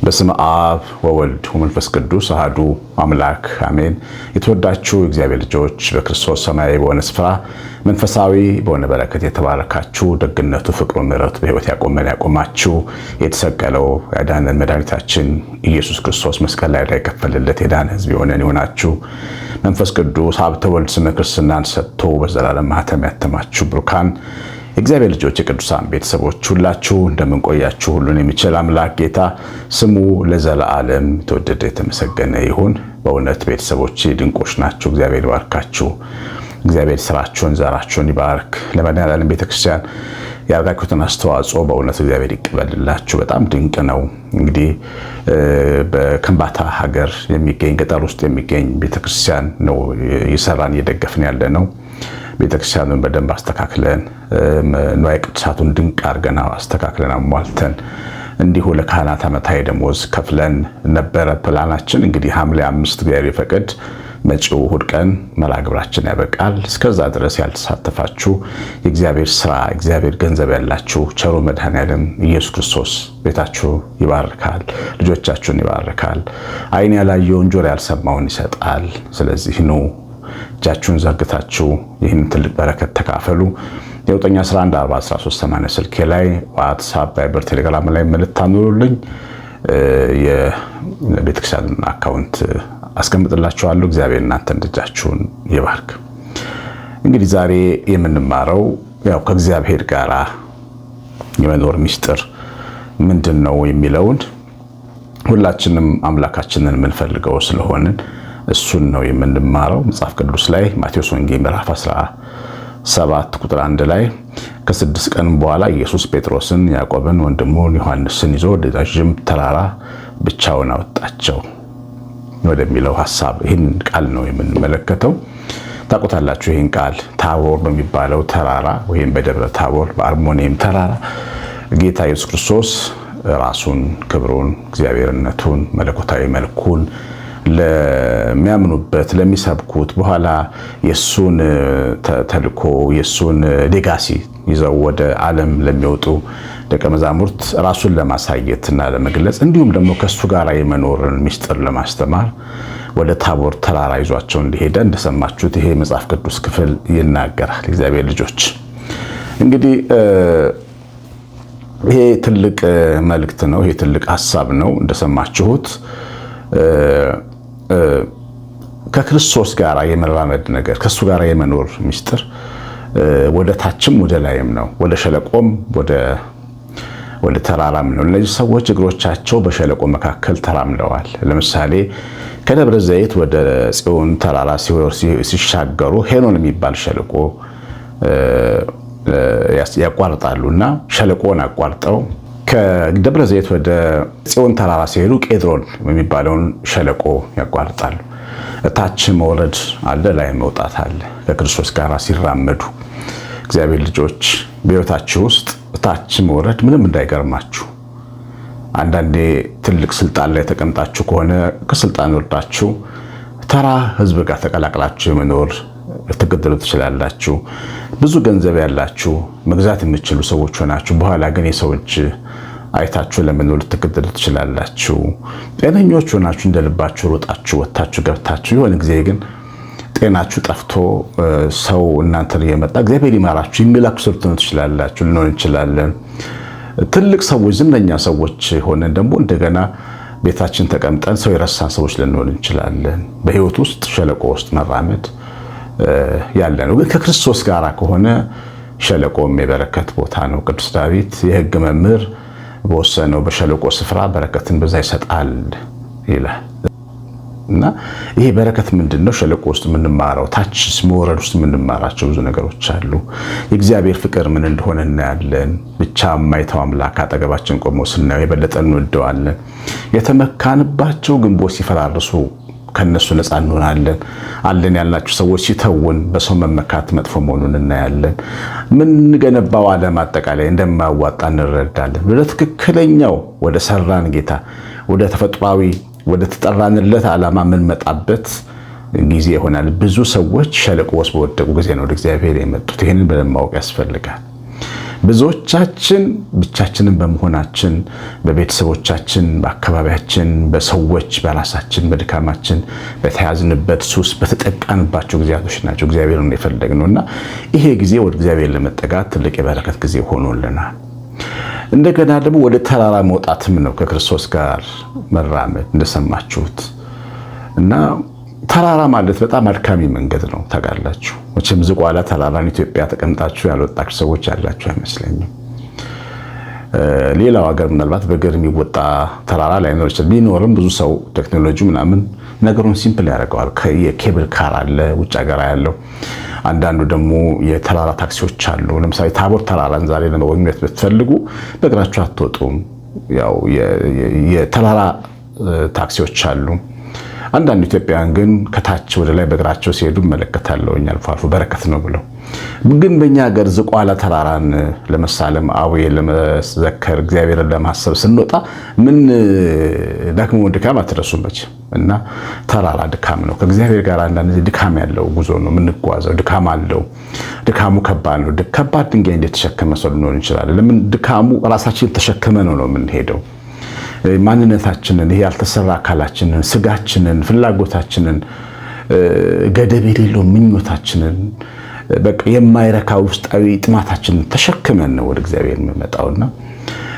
በስመ አብ ወወልድ ወመንፈስ ቅዱስ አሐዱ አምላክ አሜን። የተወዳችሁ እግዚአብሔር ልጆች በክርስቶስ ሰማያዊ በሆነ ስፍራ መንፈሳዊ በሆነ በረከት የተባረካችሁ ደግነቱ፣ ፍቅሩ፣ ምሕረቱ በሕይወት ያቆማችሁ የተሰቀለው ያዳነን መድኃኒታችን ኢየሱስ ክርስቶስ መስቀል ላይ የከፈለለት የዳነ ሕዝብ የሆነን ይሆናችሁ መንፈስ ቅዱስ ሀብተ ወልድ ስመ ክርስትናን ሰጥቶ በዘላለም ማኅተም ያተማችሁ ብሩካን እግዚአብሔር ልጆች የቅዱሳን ቤተሰቦች ሁላችሁ እንደምንቆያችሁ ሁሉን የሚችል አምላክ ጌታ ስሙ ለዘላለም ተወደደ የተመሰገነ ይሁን። በእውነት ቤተሰቦች ድንቆች ናችሁ። እግዚአብሔር ይባርካችሁ። እግዚአብሔር ስራችሁን ዘራችሁን ይባርክ። ለመድኃኔዓለም ቤተክርስቲያን ያደረጋችሁትን አስተዋጽኦ በእውነት እግዚአብሔር ይቀበልላችሁ። በጣም ድንቅ ነው። እንግዲህ በከምባታ ሀገር የሚገኝ ገጠር ውስጥ የሚገኝ ቤተክርስቲያን ነው እየሰራን እየደገፍን ያለ ነው። ቤተክርስቲያኑን በደንብ አስተካክለን ንዋየ ቅድሳቱን ድንቅ አድርገን አስተካክለን አሟልተን እንዲሁ ለካህናት ዓመታዊ ደሞዝ ከፍለን ነበረ ፕላናችን። እንግዲህ ሐምሌ 5 እግዚአብሔር ይፈቅድ መጪው እሑድ ቀን መርሐ ግብራችን ያበቃል። እስከዛ ድረስ ያልተሳተፋችሁ የእግዚአብሔር ስራ እግዚአብሔር ገንዘብ ያላችሁ ቸሩ መድኃኔዓለም ኢየሱስ ክርስቶስ ቤታችሁ ይባርካል፣ ልጆቻችሁን ይባርካል። ዓይን ያላየውን ጆሮ ያልሰማውን ይሰጣል። ስለዚህ ነው እጃችሁን ዘርግታችሁ ይህን ትልቅ በረከት ተካፈሉ። የ9114138 ስልኬ ላይ ዋትስአፕ፣ ቫይበር፣ ቴሌግራም ላይ መልእክት አኑሩልኝ። የቤተክርስቲያን አካውንት አስቀምጥላችኋለሁ። እግዚአብሔር እናንተን እጃችሁን ይባርክ። እንግዲህ ዛሬ የምንማረው ከእግዚአብሔር ጋር የመኖር ሚስጥር ምንድነው የሚለውን ሁላችንም አምላካችንን የምንፈልገው ስለሆንን እሱን ነው የምንማረው። መጽሐፍ ቅዱስ ላይ ማቴዎስ ወንጌል ምዕራፍ 17 ቁጥር 1 ላይ ከ6 ቀን በኋላ ኢየሱስ ጴጥሮስን፣ ያዕቆብን፣ ወንድሙን ዮሐንስን ይዞ ወደ ረጅም ተራራ ብቻውን አወጣቸው ወደሚለው ሐሳብ ይህን ቃል ነው የምንመለከተው። ታውቁታላችሁ ይህን ቃል ታቦር በሚባለው ተራራ ወይም በደብረ ታቦር በአርሞኒየም ተራራ ጌታ ኢየሱስ ክርስቶስ ራሱን፣ ክብሩን፣ እግዚአብሔርነቱን፣ መለኮታዊ መልኩን ለሚያምኑበት ለሚሰብኩት በኋላ የሱን ተልኮ የሱን ሌጋሲ ይዘው ወደ ዓለም ለሚወጡ ደቀ መዛሙርት ራሱን ለማሳየትና ለመግለጽ እንዲሁም ደግሞ ከሱ ጋር የመኖርን ሚስጥር ለማስተማር ወደ ታቦር ተራራ ይዟቸው እንደሄደ እንደሰማችሁት ይሄ መጽሐፍ ቅዱስ ክፍል ይናገራል። እግዚአብሔር ልጆች እንግዲህ ይሄ ትልቅ መልእክት ነው። ይሄ ትልቅ ሐሳብ ነው። እንደሰማችሁት ከክርስቶስ ጋር የመራመድ ነገር ከሱ ጋር የመኖር ሚስጥር ወደ ታችም ወደ ላይም ነው። ወደ ሸለቆም ወደ ተራራም ነው። እነዚህ ሰዎች እግሮቻቸው በሸለቆ መካከል ተራምደዋል። ለምሳሌ ከደብረ ዘይት ወደ ጽዮን ተራራ ሲሻገሩ ሄኖን የሚባል ሸለቆ ያቋርጣሉና ሸለቆን አቋርጠው ከደብረ ዘይት ወደ ጽዮን ተራራ ሲሄዱ ቄድሮን የሚባለውን ሸለቆ ያቋርጣሉ። ታች መውረድ አለ፣ ላይ መውጣት አለ። ከክርስቶስ ጋር ሲራመዱ እግዚአብሔር ልጆች በሕይወታችሁ ውስጥ ታች መውረድ ምንም እንዳይገርማችሁ። አንዳንዴ ትልቅ ስልጣን ላይ ተቀምጣችሁ ከሆነ ከስልጣን ወርዳችሁ ተራ ሕዝብ ጋር ተቀላቅላችሁ የመኖር ልትገደሉ ትችላላችሁ። ብዙ ገንዘብ ያላችሁ መግዛት የምትችሉ ሰዎች ሆናችሁ በኋላ ግን የሰው እጅ አይታችሁ ለመኖር ልትገደሉ ትችላላችሁ። ጤነኞች ሆናችሁ እንደልባችሁ ሮጣችሁ ወጣችሁ ገብታችሁ የሆነ ጊዜ ግን ጤናችሁ ጠፍቶ ሰው እናንተን እየመጣ እግዚአብሔር ይማራችሁ የሚላችሁ ልትሆኑ ትችላላችሁ፣ ልንሆን እንችላለን። ትልቅ ሰዎች ዝነኛ ሰዎች ሆነን ደግሞ እንደገና ቤታችን ተቀምጠን ሰው የረሳን ሰዎች ልንሆን እንችላለን። በህይወት ውስጥ ሸለቆ ውስጥ መራመድ ያለ ነው። ግን ከክርስቶስ ጋር ከሆነ ሸለቆም የበረከት ቦታ ነው። ቅዱስ ዳዊት የሕግ መምህር በወሰነው በሸለቆ ስፍራ በረከትን በዛ ይሰጣል ይላል። እና ይሄ በረከት ምንድነው? ሸለቆ ውስጥ የምንማረው ታች መውረድ ውስጥ የምንማራቸው ብዙ ነገሮች አሉ። የእግዚአብሔር ፍቅር ምን እንደሆነ እናያለን። ብቻ የማይተው አምላክ አጠገባችን ቆሞ ስናየው የበለጠ እንወደዋለን። የተመካንባቸው ግንቦች ሲፈራርሱ ከነሱ ነፃ እንሆናለን። አለን ያልናቸው ሰዎች ሲተውን በሰው መመካት መጥፎ መሆኑን እናያለን። ምን ገነባው ዓለም አጠቃላይ እንደማያዋጣ እንረዳለን። ወደ ትክክለኛው ወደ ሰራን ጌታ ወደ ተፈጥሯዊ ወደ ተጠራንለት ዓላማ የምንመጣበት ጊዜ ይሆናል። ብዙ ሰዎች ሸለቆ ውስጥ በወደቁ ጊዜ ነው ወደ እግዚአብሔር የመጡት። ይህንን በደንብ ማወቅ ያስፈልጋል። ብዙዎቻችን ብቻችንን በመሆናችን በቤተሰቦቻችን፣ በአካባቢያችን፣ በሰዎች፣ በራሳችን፣ በድካማችን፣ በተያዝንበት ሱስ፣ በተጠቃንባቸው ጊዜያቶች ናቸው እግዚአብሔርን የፈለግነው እና ይሄ ጊዜ ወደ እግዚአብሔር ለመጠጋት ትልቅ የበረከት ጊዜ ሆኖልናል። እንደገና ደግሞ ወደ ተራራ መውጣትም ነው ከክርስቶስ ጋር መራመድ እንደሰማችሁት እና ተራራ ማለት በጣም አድካሚ መንገድ ነው ታውቃላችሁ። መቼም ዝቋላ ተራራን ኢትዮጵያ ተቀምጣችሁ ያልወጣችሁ ሰዎች ያላችሁ አይመስለኝም። ሌላው ሀገር ምናልባት በእግር የሚወጣ ተራራ ላይኖር ይችላል። ቢኖርም ብዙ ሰው ቴክኖሎጂ ምናምን ነገሩን ሲምፕል ያደርገዋል። የኬብል ካር አለ ውጭ ሀገር ያለው። አንዳንዱ ደግሞ የተራራ ታክሲዎች አሉ። ለምሳሌ ታቦር ተራራን ዛሬ ለመጎብኘት ብትፈልጉ በእግራችሁ አትወጡም። ያው የተራራ ታክሲዎች አሉ። አንዳንድ ኢትዮጵያውያን ግን ከታች ወደ ላይ በእግራቸው ሲሄዱ እመለከታለሁ። አልፎ አልፎ በረከት ነው ብለው ግን በእኛ ሀገር ዝቋላ ተራራን ለመሳለም አዌ ለመዘከር እግዚአብሔርን ለማሰብ ስንወጣ ምን ደክሞ ድካም አትረሱም መቼም እና ተራራ ድካም ነው። ከእግዚአብሔር ጋር አንዳንድ ድካም ያለው ጉዞ ነው የምንጓዘው። ድካም አለው። ድካሙ ከባድ ነው። ከባድ ድንጋይ እንደተሸከመ ሰው ልንሆን እንችላለን። ለምን ድካሙ ራሳችን ተሸክመ ነው የምንሄደው። ማንነታችንን ይሄ ያልተሰራ አካላችንን፣ ስጋችንን፣ ፍላጎታችንን፣ ገደብ የሌለው ምኞታችንን በቃ የማይረካ ውስጣዊ ጥማታችንን ተሸክመን ነው ወደ እግዚአብሔር የምንመጣውና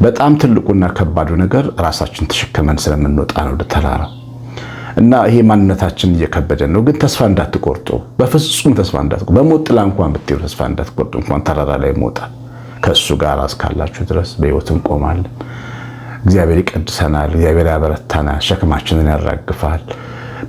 በጣም ትልቁና ከባዱ ነገር ራሳችን ተሸክመን ስለምንወጣ ነው ወደ ተራራ እና ይሄ ማንነታችን እየከበደን ነው። ግን ተስፋ እንዳትቆርጡ፣ በፍጹም ተስፋ እንዳትቆርጡ። በሞት ጥላ እንኳን ብትሄዱ ተስፋ እንዳትቆርጡ። እንኳን ተራራ ላይ መውጣት ከእሱ ጋር እስካላችሁ ድረስ በሕይወት እንቆማለን። እግዚአብሔር ይቀድሰናል። እግዚአብሔር ያበረታናል። ሸክማችንን ያራግፋል።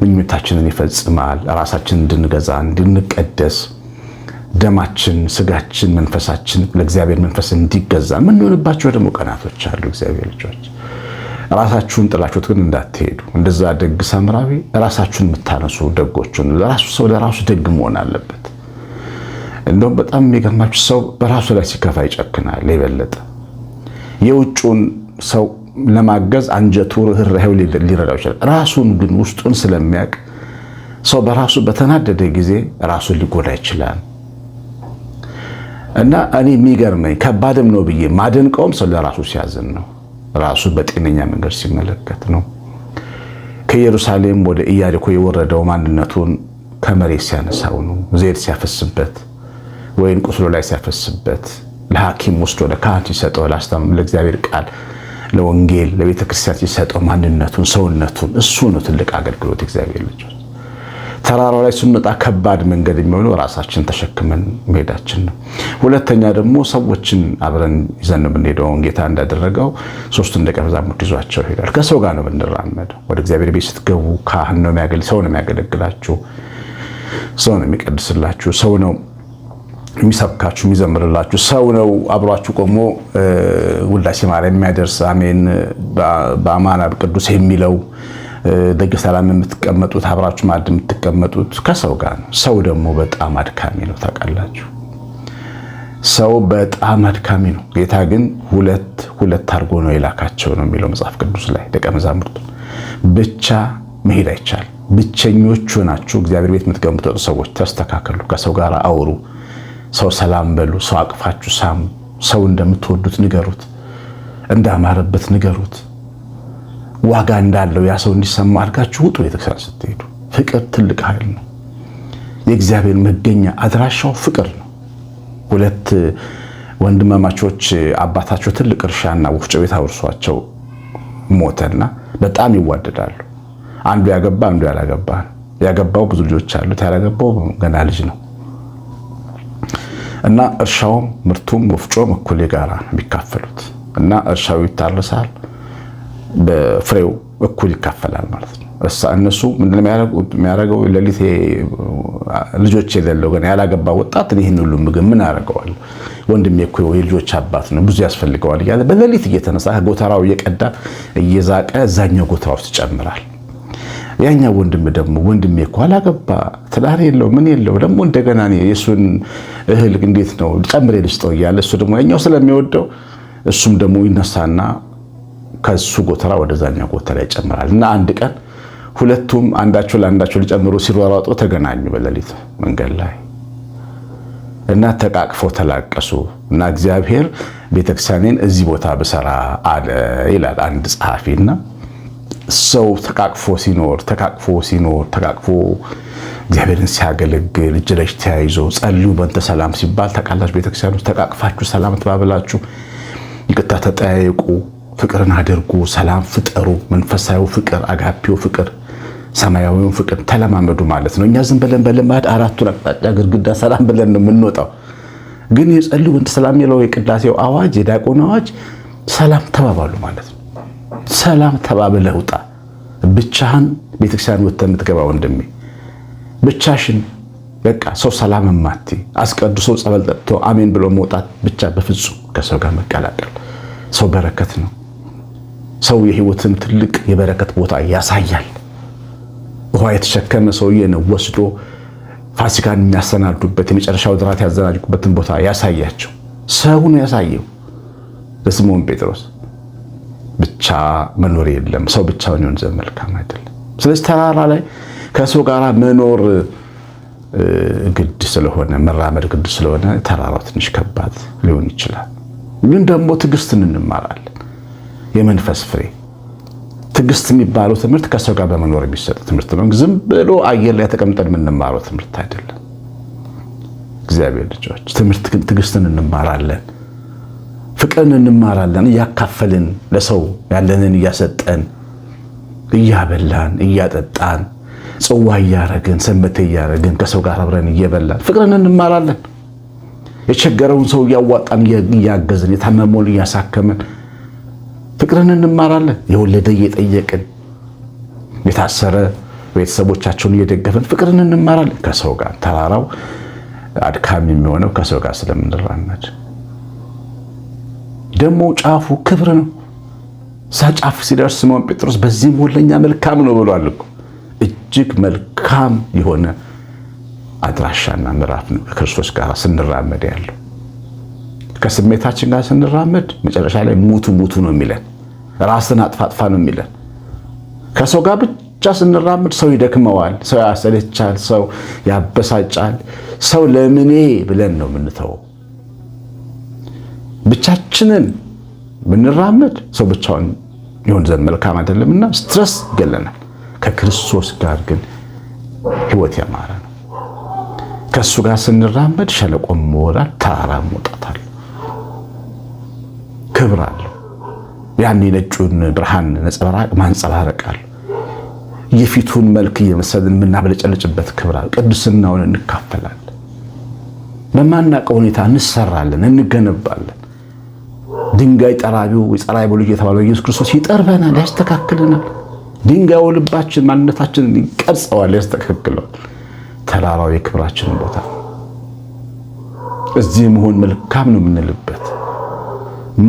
ምኞታችንን ይፈጽማል። ራሳችንን እንድንገዛ እንድንቀደስ፣ ደማችን፣ ስጋችን፣ መንፈሳችን ለእግዚአብሔር መንፈስ እንዲገዛ የምንሆንባቸው ደግሞ ቀናቶች አሉ። እግዚአብሔር ልጆች ራሳችሁን ጥላችሁት ግን እንዳትሄዱ። እንደዛ ደግ ሳምራዊ ራሳችሁን የምታነሱ ደጎቹን ለራሱ ሰው ለራሱ ደግ መሆን አለበት። እንደውም በጣም የሚገርማችሁ ሰው በራሱ ላይ ሲከፋ ይጨክናል የበለጠ የውጩን ሰው ለማገዝ አንጀቱ ርህራሄው ሊረዳው ይችላል። ራሱን ግን ውስጡን ስለሚያውቅ ሰው በራሱ በተናደደ ጊዜ ራሱን ሊጎዳ ይችላል እና እኔ የሚገርመኝ ከባድም ነው ብዬ ማደንቀውም ሰው ለራሱ ሲያዝን ነው። ራሱ በጤነኛ መንገድ ሲመለከት ነው። ከኢየሩሳሌም ወደ ኢያሪኮ የወረደው ማንነቱን ከመሬት ሲያነሳው ነው። ዘይት ሲያፈስበት ወይን ቁስሉ ላይ ሲያፈስበት፣ ለሐኪም ወስዶ ለካህን ሲሰጠው፣ ለእግዚአብሔር ቃል ለወንጌል ለቤተ ክርስቲያን ሲሰጠው ማንነቱን ሰውነቱን እሱ ነው ትልቅ አገልግሎት። እግዚአብሔር ልጆች ተራራው ላይ ስንወጣ ከባድ መንገድ የሚሆነው ራሳችን ተሸክመን መሄዳችን ነው። ሁለተኛ ደግሞ ሰዎችን አብረን ይዘን የምንሄደው ጌታ እንዳደረገው ሶስቱን ደቀ መዛሙርት ይዟቸው ይሄዳል። ከሰው ጋር ነው የምንራመደው። ወደ እግዚአብሔር ቤት ስትገቡ ካህን ነው ሰው ነው የሚያገለግላችሁ፣ ሰው ነው የሚቀድስላችሁ፣ ሰው ነው የሚሰብካችሁ የሚዘምርላችሁ፣ ሰው ነው አብሯችሁ ቆሞ ውዳሴ ማርያም የሚያደርስ አሜን በአማና ቅዱስ የሚለው ደግ ሰላም የምትቀመጡት አብራችሁ ማዕድ የምትቀመጡት ከሰው ጋር ነው። ሰው ደግሞ በጣም አድካሚ ነው ታውቃላችሁ። ሰው በጣም አድካሚ ነው። ጌታ ግን ሁለት አድርጎ ነው የላካቸው ነው የሚለው መጽሐፍ ቅዱስ ላይ። ደቀ መዛሙርቱ ብቻ መሄድ አይቻልም። ብቸኞቹ ናችሁ እግዚአብሔር ቤት የምትገቡት ሰዎች ተስተካከሉ፣ ከሰው ጋር አውሩ፣ ሰው ሰላም በሉ፣ ሰው አቅፋችሁ ሳሙ፣ ሰው እንደምትወዱት ንገሩት፣ እንዳማረበት ንገሩት፣ ዋጋ እንዳለው ያ ሰው እንዲሰማ አድርጋችሁ ውጡ። ቤተክርስቲያን ስትሄዱ ፍቅር ትልቅ ኃይል ነው። የእግዚአብሔር መገኛ አድራሻው ፍቅር ነው። ሁለት ወንድማማቾች አባታቸው ትልቅ እርሻና ወፍጮ ቤት አውርሷቸው ሞተና በጣም ይዋደዳሉ። አንዱ ያገባ አንዱ ያላገባ ነው። ያገባው ብዙ ልጆች አሉት፣ ያላገባው ገና ልጅ ነው እና እርሻውም ምርቱም ወፍጮም እኩል የጋራ ነው የሚካፈሉት እና እርሻው ይታረሳል፣ በፍሬው እኩል ይካፈላል ማለት ነው። እነሱ ምንድነው የሚያደርገው? ለሊት ልጆች የሌለው ገና ያላገባ ወጣት ይህን ሁሉ ምግብ ምን አደርገዋለሁ? ወንድሜ እኮ የልጆች አባት ነው ብዙ ያስፈልገዋል እያለ በሌሊት እየተነሳ ከጎተራው እየቀዳ እየዛቀ እዛኛው ጎተራ ውስጥ ይጨምራል ያኛው ወንድም ደግሞ ወንድሜ እኮ አላገባ ትዳር የለው ምን የለው ደግሞ እንደገና የሱን እህል እንዴት ነው ጨምሬ ልስጠው እያለ እሱ ደግሞ ያኛው ስለሚወደው እሱም ደግሞ ይነሳና ከሱ ጎተራ ወደዛኛው ጎተራ ይጨምራል። እና አንድ ቀን ሁለቱም አንዳቸው ለአንዳቸው ሊጨምሩ ሲሯሯጡ ተገናኙ በሌሊት መንገድ ላይ እና ተቃቅፎ ተላቀሱ። እና እግዚአብሔር ቤተክርስቲያኔን እዚህ ቦታ ብሰራ አለ ይላል አንድ ጸሐፊና ሰው ተቃቅፎ እግዚአብሔርን ሲያገለግል እጅ ለእጅ ተያይዞ ጸልዩ በእንተ ሰላም ሲባል ታውቃላችሁ። ቤተክርስቲያን ውስጥ ተቃቅፋችሁ ሰላም ተባብላችሁ ይቅርታ ተጠያየቁ፣ ፍቅርን አድርጉ፣ ሰላም ፍጠሩ። መንፈሳዊ ፍቅር፣ አጋፒው ፍቅር፣ ሰማያዊው ፍቅር ተለማመዱ ማለት ነው። እኛ ዝም ብለን በልማድ አራቱን አቅጣጫ ግድግዳ ሰላም ብለን ነው የምንወጣው። ግን የጸልዩ በእንተ ሰላም የሚለው የቅዳሴው አዋጅ የዲያቆን አዋጅ ሰላም ተባባሉ ማለት ነው። ሰላም ተባብለህ ውጣ። ብቻህን ቤተክርስቲያን ወጥተህ የምትገባ ወንድሜ ብቻሽን በቃ ሰው ሰላም ማቲ አስቀድሶ ጸበል ጠጥቶ አሜን ብሎ መውጣት ብቻ በፍጹም ከሰው ጋር መቀላቀል። ሰው በረከት ነው። ሰው የህይወትን ትልቅ የበረከት ቦታ ያሳያል። ውሃ የተሸከመ ሰውዬ ነው ወስዶ ፋሲካን የሚያሰናዱበት የመጨረሻው ድራት ያዘናጁበትን ቦታ ያሳያቸው። ሰው ነው ያሳየው ለስምዖን ጴጥሮስ። ብቻ መኖር የለም። ሰው ብቻውን ይሆን ዘንድ መልካም አይደለም። ስለዚህ ተራራ ላይ ከሰው ጋር መኖር ግድ ስለሆነ መራመድ ግድ ስለሆነ ተራራው ትንሽ ከባድ ሊሆን ይችላል። ግን ደግሞ ትዕግስትን እንማራለን። የመንፈስ ፍሬ ትዕግስት የሚባለው ትምህርት ከሰው ጋር በመኖር የሚሰጥ ትምህርት ነው። ዝም ብሎ አየር ላይ ተቀምጠን የምንማረው ትምህርት አይደለም። እግዚአብሔር ልጆች ትዕግስትን እንማራለን። ፍቅርን እንማራለን። እያካፈልን ለሰው ያለንን እያሰጠን እያበላን እያጠጣን ጽዋ እያረግን ሰንበቴ እያረግን ከሰው ጋር አብረን እየበላን ፍቅርን እንማራለን። የቸገረውን ሰው እያዋጣን እያገዝን የታመመውን እያሳከምን ፍቅርን እንማራለን። የወለደ እየጠየቅን የታሰረ ቤተሰቦቻቸውን እየደገፈን ፍቅርን እንማራለን ከሰው ጋር። ተራራው አድካሚ የሚሆነው ከሰው ጋር ስለምንራመድ ደግሞ ጫፉ ክብር ነው። ጫፍ ሲደርስ ስምዖን ጴጥሮስ በዚህ ሞለኛ መልካም ነው ብሏል እኮ። እጅግ መልካም የሆነ አድራሻና ምዕራፍ ነው ከክርስቶስ ጋር ስንራመድ ያለው። ከስሜታችን ጋር ስንራመድ መጨረሻ ላይ ሙቱ ነው የሚለን፣ ራስን አጥፋ ነው የሚለን። ከሰው ጋር ብቻ ስንራመድ ሰው ይደክመዋል፣ ሰው ያሰለቻል፣ ሰው ያበሳጫል። ሰው ለምኔ ብለን ነው የምንተወው። ብቻችንን ብንራመድ ሰው ብቻውን ይሆን ዘንድ መልካም አይደለምና ስትረስ ይገለናል። ከክርስቶስ ጋር ግን ህይወት ያማረ ነው። ከሱ ጋር ስንራመድ ሸለቆ መውጣት፣ ተራራ መውጣት አለ፣ ክብር አለ። ያን የነጩን ብርሃን ነጸብራቅ ማንጸባረቅ አለ። የፊቱን መልክ እየመሰልን የምናበለጨልጭበት ክብር አለ። ቅድስናውን እንካፈላለን። በማናውቀው ሁኔታ እንሰራለን፣ እንገነባለን። ድንጋይ ጠራቢው የጸራይ ብሎ የተባለው ኢየሱስ ክርስቶስ ይጠርበናል፣ ያስተካክለናል። ድንጋዩ ልባችን ማንነታችንን ይቀርጸዋል፣ ያስተካክለዋል። ተራራው የክብራችን ቦታ እዚህ መሆን መልካም ነው የምንልበት፣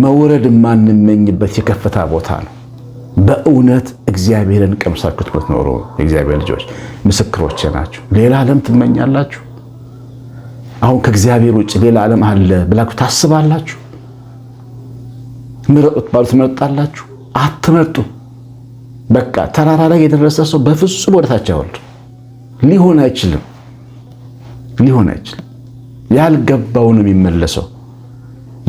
መውረድ የማንመኝበት የከፍታ ቦታ ነው። በእውነት እግዚአብሔርን ቀምሳችሁ የምትኖሩ የእግዚአብሔር ልጆች ምስክሮቼ ናችሁ። ሌላ ዓለም ትመኛላችሁ? አሁን ከእግዚአብሔር ውጭ ሌላ ዓለም አለ ብላችሁ ታስባላችሁ? ምረጡት ባሉ ትመርጣላችሁ? አትመርጡ። በቃ ተራራ ላይ የደረሰ ሰው በፍጹም ወደታች አይወርድም። ሊሆን አይችልም። ያልገባው ነው የሚመለሰው።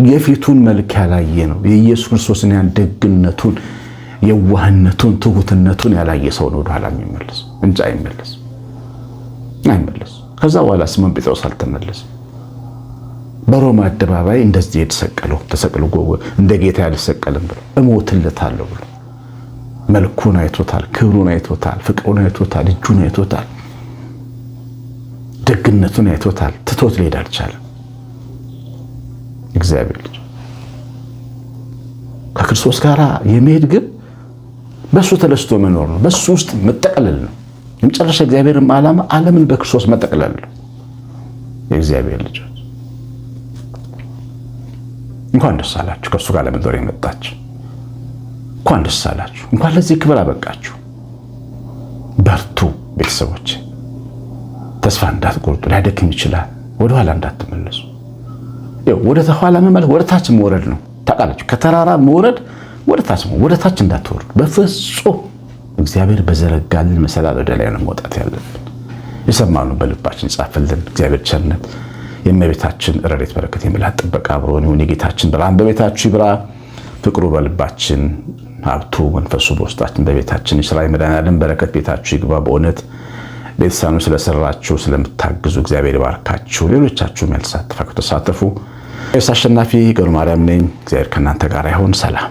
የፊቱን መልክ ያላየ ነው የኢየሱስ ክርስቶስን ያን ደግነቱን፣ የዋህነቱን፣ ትሁትነቱን ያላየ ሰው ነው ወደኋላ የሚመለስ እንጂ አይመለስ። ከዛ በኋላ ስምዖን ጴጥሮስ አልተመለሰም። በሮማ አደባባይ እንደዚህ የተሰቀለው ተሰቅሎ እንደ ጌታ ያልሰቀልም ብሎ እሞትለታለሁ ብሎ መልኩን አይቶታል፣ ክብሩን አይቶታል፣ ፍቅሩን አይቶታል፣ እጁን አይቶታል፣ ደግነቱን አይቶታል። ትቶት ሊሄድ አልቻለም። እግዚአብሔር ልጅ ከክርስቶስ ጋር የሚሄድ ግን በሱ ተለስቶ መኖር ነው። በሱ ውስጥ መጠቅለል ነው። የመጨረሻ እግዚአብሔርም ዓላማ ዓለምን በክርስቶስ መጠቅለል ነው። የእግዚአብሔር ልጅ እንኳን ደስ አላችሁ። ከሱ ጋር ለመኖር የመጣችሁ እንኳን ደስ አላችሁ። እንኳን ለዚህ ክብር አበቃችሁ። በርቱ ቤተሰቦች፣ ተስፋ እንዳትቆርጡ። ሊያደክም ይችላል። ወደ ኋላ እንዳትመለሱ። ወደ ኋላ መመለስ ወደ ታች መውረድ ነው። ታውቃላችሁ፣ ከተራራ መውረድ ወደ ታች እንዳትወርዱ በፍጹም። እግዚአብሔር በዘረጋልን መሰላል ወደ ላይ ነው መውጣት ያለብን። የሰማነውን በልባችን ይጻፍልን። እግዚአብሔር ቸርነት፣ የእመቤታችን ረድኤት በረከት፣ የምልዓት ጥበቃ አብሮን ይሁን። የጌታችን ብርሃን በቤታችሁ ይብራ። ፍቅሩ በልባችን፣ ሀብቱ መንፈሱ በውስጣችን በቤታችን ይስራ። የመድኃኔዓለም በረከት ቤታችሁ ይግባ። በእውነት ቤተሳኑ ስለሰራችሁ ስለምታግዙ እግዚአብሔር ይባርካችሁ። ሌሎቻችሁም ያልተሳተፋችሁ ተሳተፉ። ቄስ አሸናፊ ገብረ ማርያም ነኝ። እግዚአብሔር ከእናንተ ጋር ይሁን። ሰላም